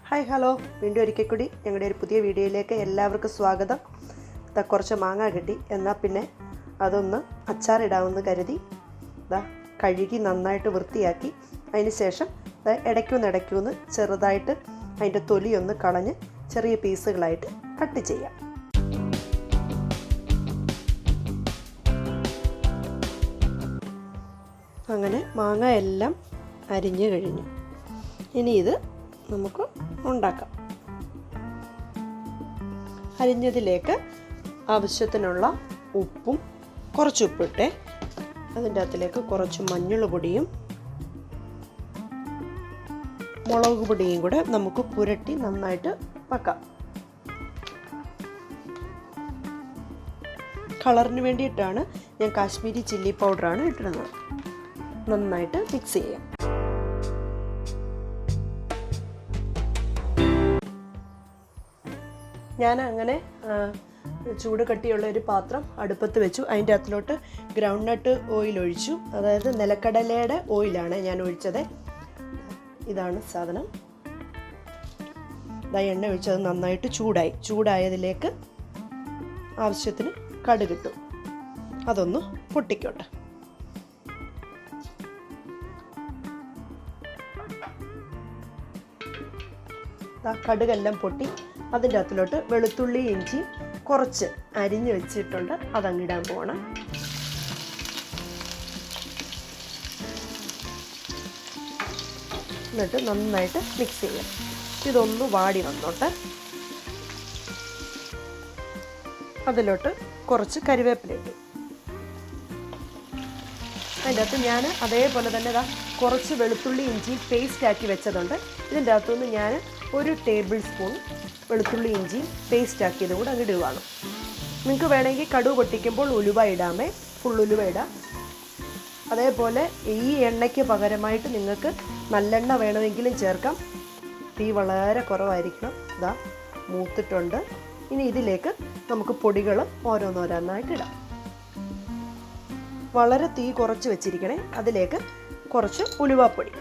Hi hello, വീണ്ടും ഒരിക്കൽ കൂടി ഞങ്ങളുടെ ഒരു പുതിയ വീഡിയോയിലേക്ക് എല്ലാവർക്കും സ്വാഗതം. കുറച്ച് മാങ്ങ കിട്ടി, എന്നാൽ പിന്നെ അതൊന്ന് അച്ചാറിടാമെന്ന് കരുതി കഴുകി നന്നായിട്ട് വൃത്തിയാക്കി അതിന് ശേഷം ഇടയ്ക്കൊന്ന് ചെറുതായിട്ട് അതിൻ്റെ തൊലിയൊന്ന് കളഞ്ഞ് ചെറിയ പീസുകളായിട്ട് കട്ട് ചെയ്യാം. അങ്ങനെ മാങ്ങ എല്ലാം അരിഞ്ഞു കഴിഞ്ഞു. ഇനി ഇത് നമുക്ക് ഉണ്ടാക്കാം. അരിഞ്ഞതിലേക്ക് ആവശ്യത്തിനുള്ള ഉപ്പും കുറച്ച് ഉപ്പിട്ടെ അതിൻ്റെ അകത്തിലേക്ക് കുറച്ച് മഞ്ഞൾ പൊടിയും മുളക് പൊടിയും കൂടെ നമുക്ക് പുരട്ടി നന്നായിട്ട് വെക്കാം. കളറിന് വേണ്ടിയിട്ടാണ് ഞാൻ കാശ്മീരി ചില്ലി പൗഡറാണ് ഇട്ടിരുന്നത്. നന്നായിട്ട് മിക്സ് ചെയ്യാം. ഞാൻ അങ്ങനെ ചൂട് കട്ടിയുള്ള ഒരു പാത്രം അടുപ്പത്ത് വെച്ചു. അതിൻ്റെ അകത്തിലോട്ട് ഗ്രൗണ്ട് നട്ട് ഓയിൽ ഒഴിച്ചു. അതായത് നിലക്കടലയുടെ ഓയിലാണ് ഞാൻ ഒഴിച്ചത്. ഇതാണ് സാധനം. എണ്ണ ഒഴിച്ചത് നന്നായിട്ട് ചൂടായതിലേക്ക് ആവശ്യത്തിന് കടുകിട്ടു. അതൊന്ന് പൊട്ടിക്കോട്ടെ. കടുകെല്ലാം പൊട്ടി അതിൻ്റെ അകത്തിലോട്ട് വെളുത്തുള്ളി ഇഞ്ചി കുറച്ച് അരിഞ്ഞ് വെച്ചിട്ടുണ്ട്, അതങ്ങിടാൻ പോകണം. എന്നിട്ട് നന്നായിട്ട് മിക്സ് ചെയ്യാം. ഇതൊന്ന് വാടി വന്നോട്ടെ. അതിലോട്ട് കുറച്ച് കരിവേപ്പില ഇട്ടു. അതിൻ്റെ അകത്ത് ഞാൻ അതേപോലെ തന്നെ കുറച്ച് വെളുത്തുള്ളി ഇഞ്ചി പേസ്റ്റ് ആക്കി വെച്ചതുണ്ട്. ഇതിൻ്റെ അകത്തുനിന്ന് ഞാൻ 1 ടേബിൾ സ്പൂൺ വെളുത്തുള്ളി ഇഞ്ചി പേസ്റ്റ് ആക്കിയത് കൂടെ അങ്ങ് ഇടുകയാണ്. നിങ്ങൾക്ക് വേണമെങ്കിൽ കടുക് പൊട്ടിക്കുമ്പോൾ ഉലുവ ഇടാമേ, ഫുൾ ഉലുവ ഇടാം. അതേപോലെ ഈ എണ്ണയ്ക്ക് പകരമായിട്ട് നിങ്ങൾക്ക് നല്ലെണ്ണ വേണമെങ്കിലും ചേർക്കാം. തീ വളരെ കുറവായിരിക്കണം. മൂത്തിട്ടുണ്ട്. ഇനി ഇതിലേക്ക് നമുക്ക് പൊടികൾ ഓരോന്നോരോന്നായിട്ട് ഇടാം. വളരെ തീ കുറച്ച് വെച്ചിരിക്കണേ. അതിലേക്ക് കുറച്ച് ഉലുവാപ്പൊടി,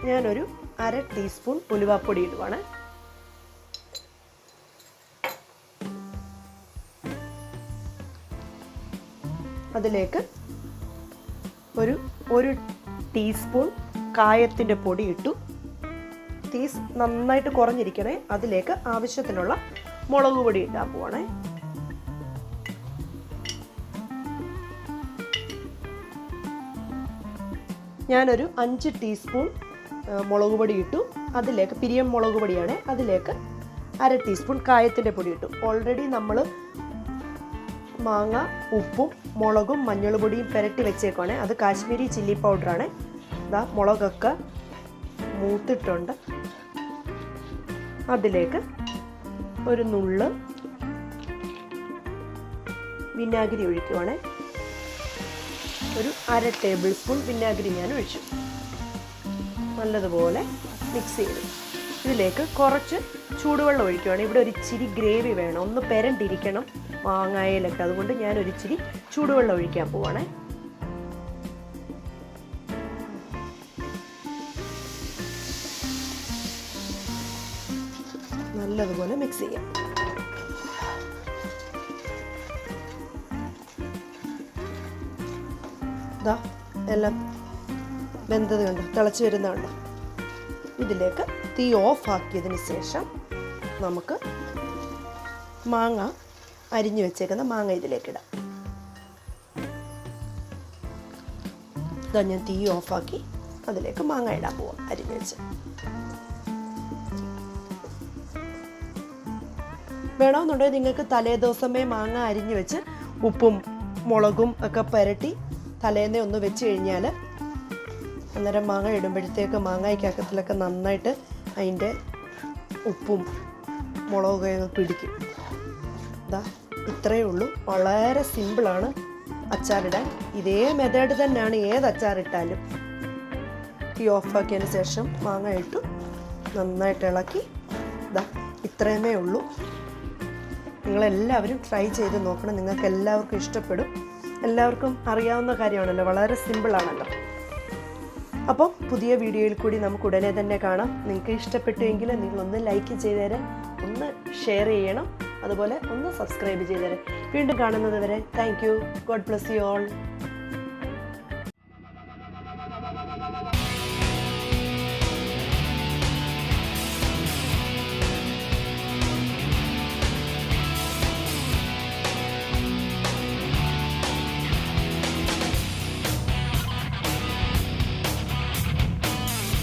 ഞാനൊരു 1/2 ടീസ്പൂൺ ഉലുവാപ്പൊടി ഇടുവാണ്. അതിലേക്ക് ഒരു ടീസ്പൂൺ കായത്തിൻ്റെ പൊടി ഇട്ടു. തീ നന്നായിട്ട് കുറഞ്ഞിരിക്കണേ. അതിലേക്ക് ആവശ്യത്തിനുള്ള മുളക് പൊടി ഇടാൻ പോവാണേ. ഞാനൊരു 5 ടീസ്പൂൺ മുളക് പൊടി ഇട്ടു. അതിലേക്ക് പിരിയം മുളക് പൊടിയാണ്. അതിലേക്ക് 1/2 ടീസ്പൂൺ കായത്തിൻ്റെ പൊടി ഇട്ടു. ഓൾറെഡി നമ്മൾ മാങ്ങ ഉപ്പും മുളകും മഞ്ഞൾ പൊടിയും പുരട്ടി വെച്ചേക്കാണ്. അത് കാശ്മീരി ചില്ലി പൗഡറാണ്. മുളകൊക്കെ മൂത്തിട്ടുണ്ട്. അതിലേക്ക് ഒരു നുള്ള് വിനാഗിരി ഒഴിക്കുവാണ്. ഒരു 1/2 ടേബിൾ സ്പൂൺ വിനാഗിരി ഞാൻ ഒഴിച്ചു. നല്ലതുപോലെ മിക്സ് ചെയ്തു. ഇതിലേക്ക് കുറച്ച് ചൂടുവെള്ളം ഒഴിക്കുകയാണ്. ഇവിടെ ഒരു ഇച്ചിരി ഗ്രേവി വേണം, ഒന്ന് പെരണ്ടിരിക്കണം മാങ്ങയിലൊക്കെ. അതുകൊണ്ട് ഞാനൊരു ഇച്ചിരി ചൂടുവെള്ളം ഒഴിക്കാൻ പോവാണ്. നല്ലതുപോലെ മിക്സ് ചെയ്യാം. എല്ലാം വെന്തത് കണ്ടോ, തിളച്ച് വരുന്നുണ്ടോ. ഇതിലേക്ക് തീ ഓഫ് ആക്കിയതിന് ശേഷം നമുക്ക് മാങ്ങ അരിഞ്ഞു വെച്ചേക്കുന്ന മാങ്ങ ഇതിലേക്ക് ഇടാം. ഞാൻ തീ ഓഫാക്കി അതിലേക്ക് മാങ്ങ ഇടാൻ പോവാം അരിഞ്ഞു വെച്ച്. വേണമെന്നുണ്ടെങ്കിൽ നിങ്ങൾക്ക് തലേദിവസമേ മാങ്ങ അരിഞ്ഞു വെച്ച് ഉപ്പും മുളകും ഒക്കെ പുരട്ടി തലേന്നേ ഒന്ന് വെച്ച് കഴിഞ്ഞാൽ അന്നേരം മാങ്ങ ഇടുമ്പോഴത്തേക്ക് മാങ്ങയ്ക്കകത്തിലൊക്കെ നന്നായിട്ട് അതിൻ്റെ ഉപ്പും മുളകൊക്കെ പിടിക്കും. ഇത്രയേ ഉള്ളൂ. വളരെ സിമ്പിളാണ് അച്ചാറിടാൻ. ഇതേ മെത്തേഡ് തന്നെയാണ് ഏത് അച്ചാറിട്ടാലും. തീ ഓഫാക്കിയതിന് ശേഷം മാങ്ങ ഇട്ടു നന്നായിട്ട് ഇളക്കി. ഇത്രയുമേ ഉള്ളൂ. നിങ്ങളെല്ലാവരും ട്രൈ ചെയ്ത് നോക്കണം. നിങ്ങൾക്ക് എല്ലാവർക്കും ഇഷ്ടപ്പെടും. എല്ലാവർക്കും അറിയാവുന്ന കാര്യമാണല്ലോ, വളരെ സിമ്പിളാണല്ലോ. അപ്പോൾ പുതിയ വീഡിയോയിൽ കൂടി നമുക്ക് ഉടനെ തന്നെ കാണാം. നിങ്ങൾക്ക് ഇഷ്ടപ്പെട്ടുവെങ്കിൽ നിങ്ങളൊന്ന് ലൈക്ക് ചെയ്തേരെ, ഒന്ന് ഷെയർ ചെയ്യണം, അതുപോലെ ഒന്ന് സബ്സ്ക്രൈബ് ചെയ്തേരെ. വീണ്ടും കാണുന്നത് വരെ thank you. God bless you all.